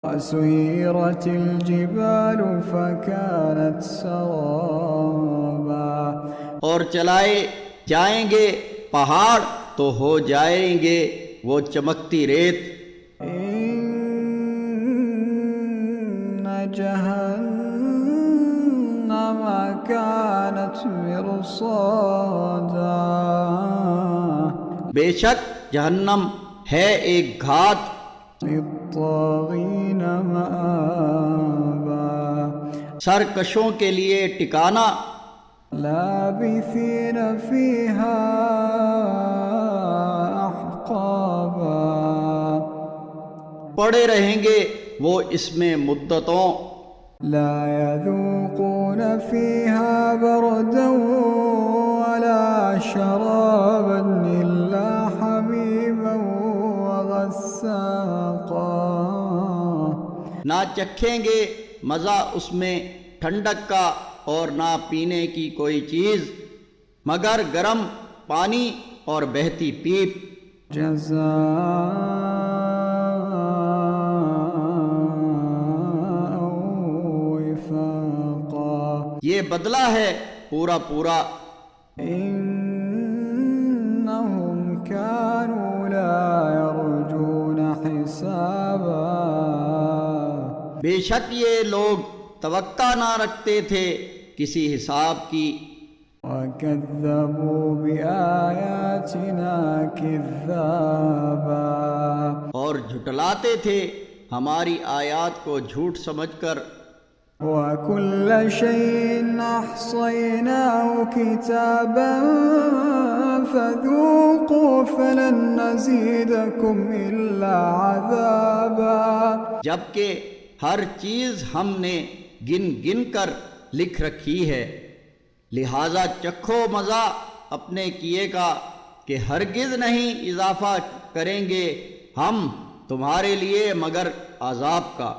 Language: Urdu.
وسيرت الجبال فكانت سرابا، اور چلائے جائیں گے پہاڑ تو ہو جائیں گے وہ چمکتی ریت۔ إن جهنم كانت مرصادا، بے شک جہنم ہے ایک گھات، للطاغين مآبا، سرکشوں کے لیے ٹکانا، لابثين فيها أحقابا، پڑے رہیں گے وہ اس میں مدتوں، لا يذوقون فيها بردا ولا شرابا إلا حميما وغساقا، نہ چکھیں گے مزہ اس میں ٹھنڈک کا اور نہ پینے کی کوئی چیز مگر گرم پانی اور بہتی پیپ، جزاء وفاقا، یہ بدلہ ہے پورا پورا۔ إنهم كانوا لا يرجون حسابا، بے شک یہ لوگ توقع نہ رکھتے تھے کسی حساب کی، وكذبوا بآياتنا كذابا، اور جھٹلاتے تھے ہماری آیات کو جھوٹ سمجھ کر، وكل شيء أحصيناه كتابا فذوقوا فلن نزيدكم إلا عذابا، جبکہ ہر چیز ہم نے گن گن کر لکھ رکھی ہے، لہذا چکھو مزہ اپنے کیے کا کہ ہرگز نہیں اضافہ کریں گے ہم تمہارے لیے مگر عذاب کا۔